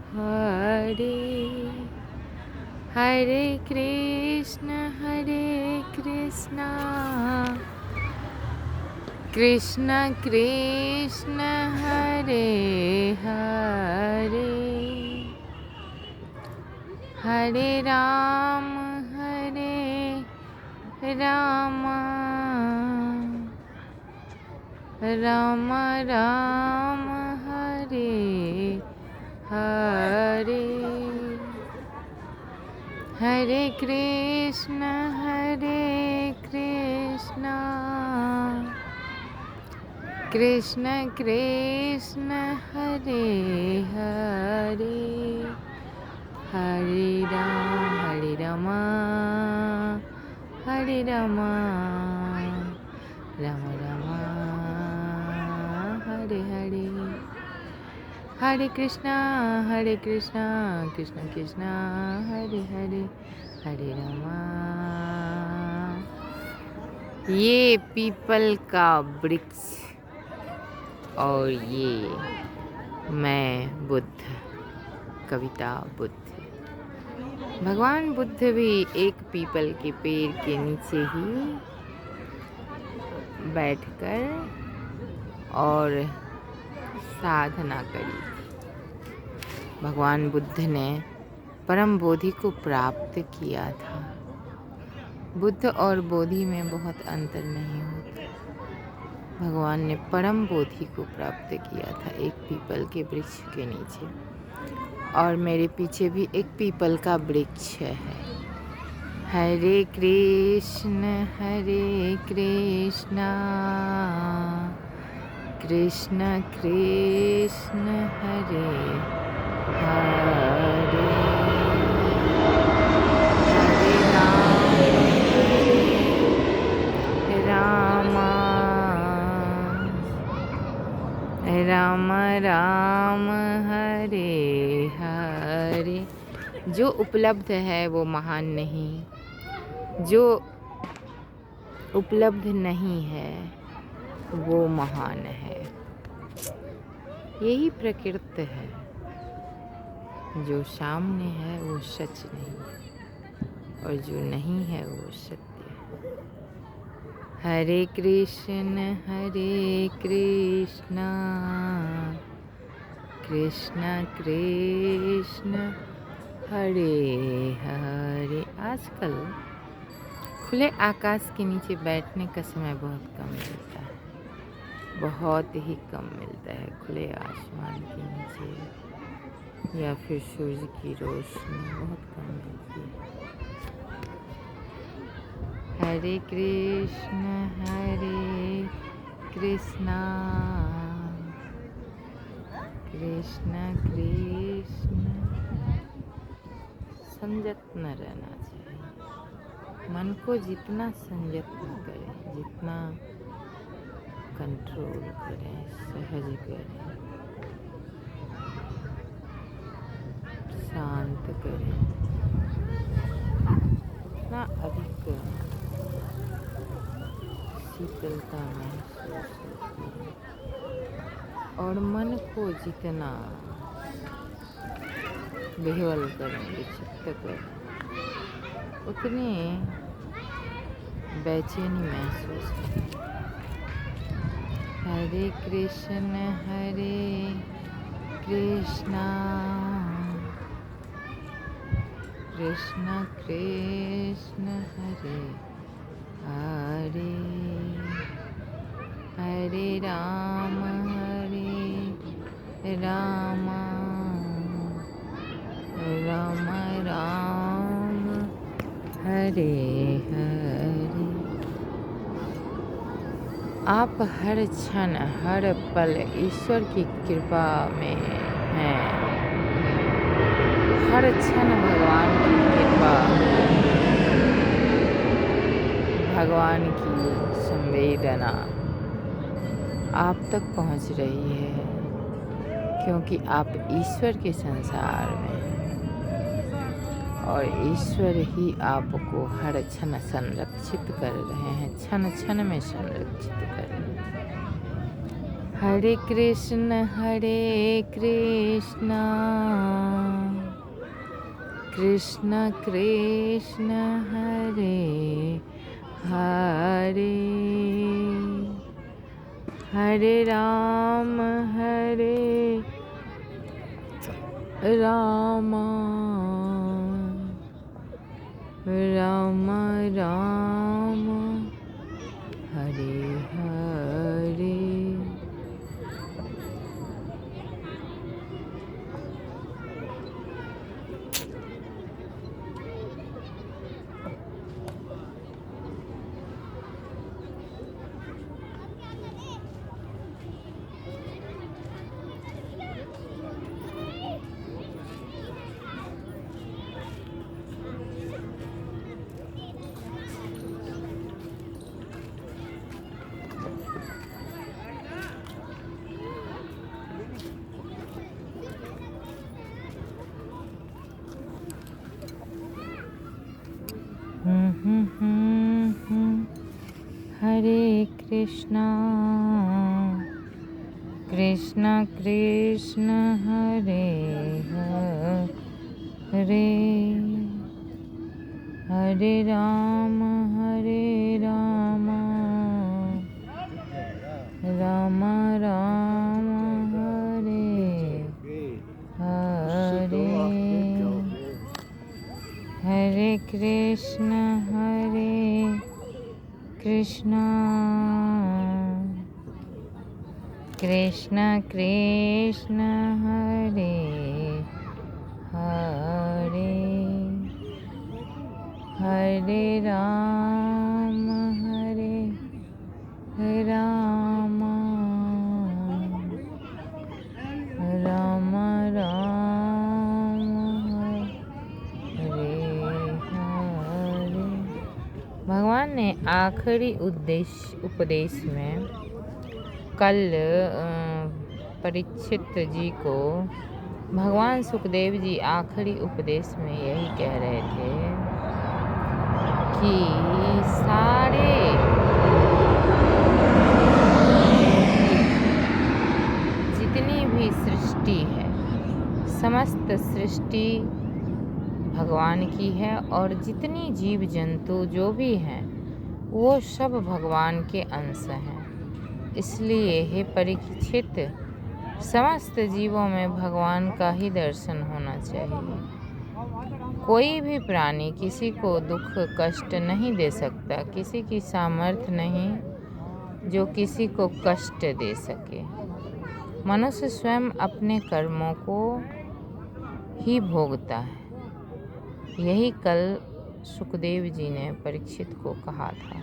हरे हरे कृष्ण कृष्ण कृष्ण हरे हरे हरे राम राम राम राम हरे हरे हरे कृष्ण कृष्ण कृष्ण हरे हरे हरे रामा राम राम हरे हरे हरे कृष्णा कृष्ण कृष्ण हरे हरे हरे रामा। ये पीपल का वृक्ष और ये मैं बुद्ध, कविता बुद्ध। भगवान बुद्ध भी एक पीपल के पेड़ के नीचे ही बैठकर और साधना करी। भगवान बुद्ध ने परम बोधि को प्राप्त किया था। बुद्ध और बोधि में बहुत अंतर नहीं होता। भगवान ने परम बोधि को प्राप्त किया था एक पीपल के वृक्ष के नीचे, और मेरे पीछे भी एक पीपल का वृक्ष है। हरे कृष्ण कृष्ण कृष्ण हरे हरे राम राम हरे हरे। जो उपलब्ध है वो महान नहीं, जो उपलब्ध नहीं है वो महान है। यही प्रकृति है। जो सामने है वो सच नहीं, और जो नहीं है वो सत्य है। हरे कृष्ण कृष्ण कृष्ण हरे हरे। आजकल खुले आकाश के नीचे बैठने का समय बहुत कम मिलता है, बहुत ही कम मिलता है। खुले आसमान के नीचे या फिर सूरज की रोशनी बहुत कम मिलती है। हरे कृष्ण कृष्ण कृष्ण। संयत न रहना चाहिए। मन को जितना संयत करें, जितना कंट्रोल करें, सहज करें, शांत करें, उतना अधिक शीतलता महसूस होती है। और मन को जितना विह्वल करें, विक्षिप्त करें, उतनी बेचैनी महसूस होती है। हरे कृष्ण कृष्ण कृष्ण हरे हरे हरे राम राम राम हरे हरे। आप हर क्षण हर पल ईश्वर की कृपा में हैं। हर क्षण भगवान की कृपा, भगवान की संवेदना आप तक पहुंच रही है, क्योंकि आप ईश्वर के संसार में हैं और ईश्वर ही आपको हर क्षण संरक्षित कर रहे हैं, क्षण क्षण में संरक्षित कर रहे हैं। हरे कृष्ण कृष्ण कृष्ण हरे हरे, हरे राम राम राम हरे हरे। हरे कृष्णा कृष्णा कृष्ण हरे हरे, हरे राम राम राम हरे हरे, हरे कृष्ण कृष्ण कृष्ण हरे हरे, हरे राम राम राम हरे हरे। भगवान ने आखिरी उपदेश में कल परीक्षित जी को भगवान सुखदेव जी आखिरी उपदेश में यही कह रहे थे कि सारे जितनी भी सृष्टि है, समस्त सृष्टि भगवान की है और जितनी जीव जंतु जो भी हैं वो सब भगवान के अंश हैं। इसलिए हे परीक्षित, समस्त जीवों में भगवान का ही दर्शन होना चाहिए। कोई भी प्राणी किसी को दुख कष्ट नहीं दे सकता, किसी की सामर्थ्य नहीं जो किसी को कष्ट दे सके। मनुष्य स्वयं अपने कर्मों को ही भोगता है। यही कल सुखदेव जी ने परीक्षित को कहा था।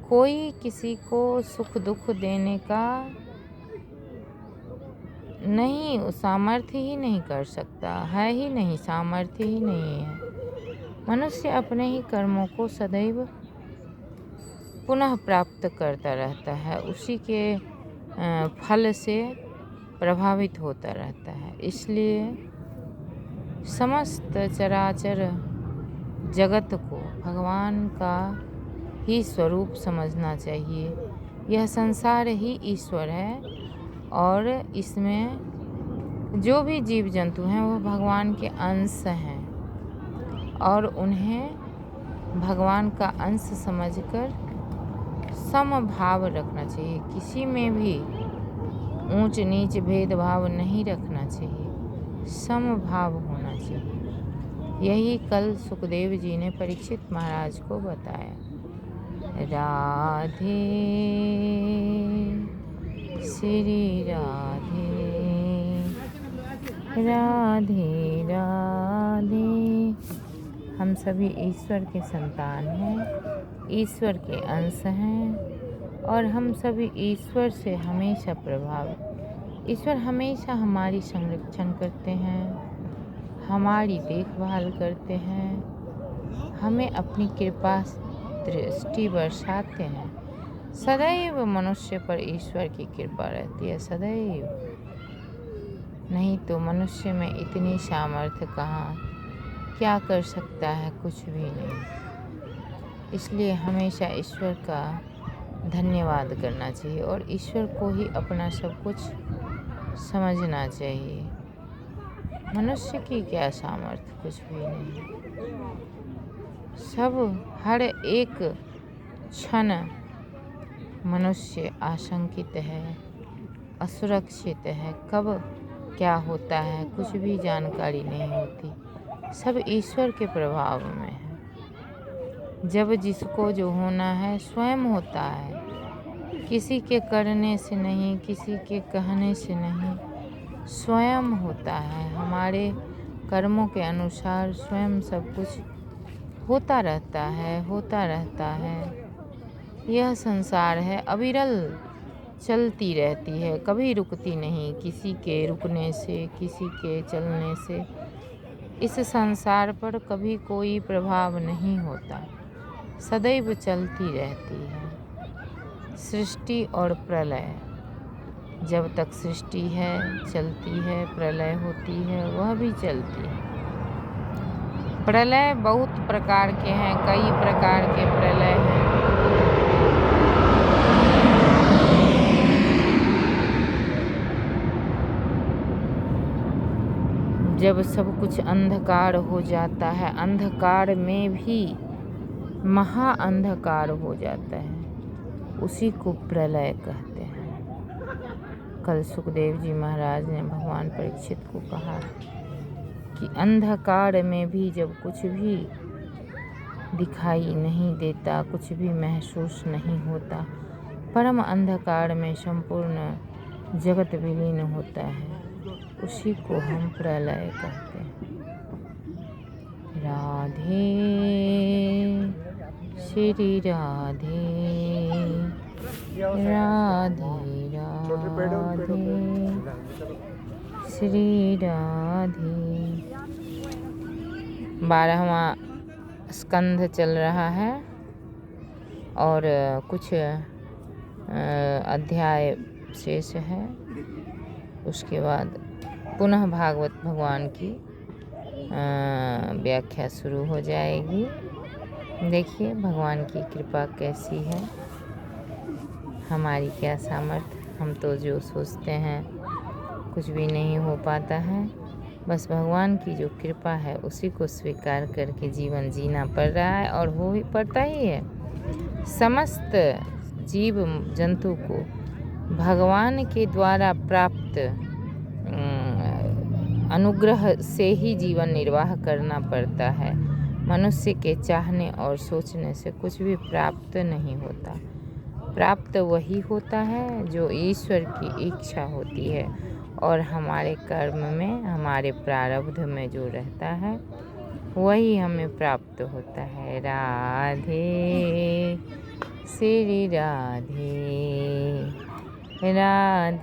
कोई किसी को सुख दुख देने का नहीं, सामर्थ्य ही नहीं कर सकता है, ही नहीं, सामर्थ्य ही नहीं है। मनुष्य अपने ही कर्मों को सदैव पुनः प्राप्त करता रहता है, उसी के फल से प्रभावित होता रहता है। इसलिए समस्त चराचर जगत को भगवान का ही स्वरूप समझना चाहिए। यह संसार ही ईश्वर है और इसमें जो भी जीव जंतु हैं वो भगवान के अंश हैं और उन्हें भगवान का अंश समझकर समभाव रखना चाहिए। किसी में भी ऊंच नीच भेदभाव नहीं रखना चाहिए, समभाव होना चाहिए। यही कल सुखदेव जी ने परीक्षित महाराज को बताया। राधे श्री राधे राधे राधे। हम सभी ईश्वर के संतान हैं, ईश्वर के अंश हैं और हम सभी ईश्वर से हमेशा प्रभावित। ईश्वर हमेशा हमारी संरक्षण करते हैं, हमारी देखभाल करते हैं, हमें अपनी कृपा दृष्टि बरसाते हैं। सदैव मनुष्य पर ईश्वर की कृपा रहती है, सदैव। नहीं तो मनुष्य में इतनी सामर्थ्य कहाँ, क्या कर सकता है, कुछ भी नहीं। इसलिए हमेशा ईश्वर का धन्यवाद करना चाहिए और ईश्वर को ही अपना सब कुछ समझना चाहिए। मनुष्य की क्या सामर्थ्य, कुछ भी नहीं। सब हर एक क्षण मनुष्य आशंकित है, असुरक्षित है। कब क्या होता है कुछ भी जानकारी नहीं होती, सब ईश्वर के प्रभाव में है। जब जिसको जो होना है स्वयं होता है, किसी के करने से नहीं, किसी के कहने से नहीं, स्वयं होता है। हमारे कर्मों के अनुसार स्वयं सब कुछ होता रहता है, होता रहता है। यह संसार है, अविरल चलती रहती है, कभी रुकती नहीं। किसी के रुकने से, किसी के चलने से इस संसार पर कभी कोई प्रभाव नहीं होता, सदैव चलती रहती है। सृष्टि और प्रलय, जब तक सृष्टि है चलती है, प्रलय होती है वह भी चलती है। प्रलय बहुत प्रकार के हैं, कई प्रकार के प्रलय हैं। जब सब कुछ अंधकार हो जाता है, अंधकार में भी महा अंधकार हो जाता है, उसी को प्रलय कहते हैं। कल सुखदेव जी महाराज ने भगवान परीक्षित को कहा कि अंधकार में भी जब कुछ भी दिखाई नहीं देता, कुछ भी महसूस नहीं होता, परम अंधकार में संपूर्ण जगत विलीन होता है, उसी को हम प्रलय कहते हैं। राधे श्री राधे, राधे राधे श्री राधे। 12वां स्कंध चल रहा है और कुछ अध्याय शेष है। उसके बाद पुनः भागवत भगवान की व्याख्या शुरू हो जाएगी। देखिए भगवान की कृपा कैसी है, हमारी क्या सामर्थ्य। हम तो जो सोचते हैं कुछ भी नहीं हो पाता है। बस भगवान की जो कृपा है उसी को स्वीकार करके जीवन जीना पड़ रहा है और हो ही पड़ता ही है। समस्त जीव जंतु को भगवान के द्वारा प्राप्त अनुग्रह से ही जीवन निर्वाह करना पड़ता है। मनुष्य के चाहने और सोचने से कुछ भी प्राप्त नहीं होता। प्राप्त वही होता है जो ईश्वर की इच्छा होती है और हमारे कर्म में, हमारे प्रारब्ध में जो रहता है वही हमें प्राप्त होता है। राधे श्री राधे, राधे।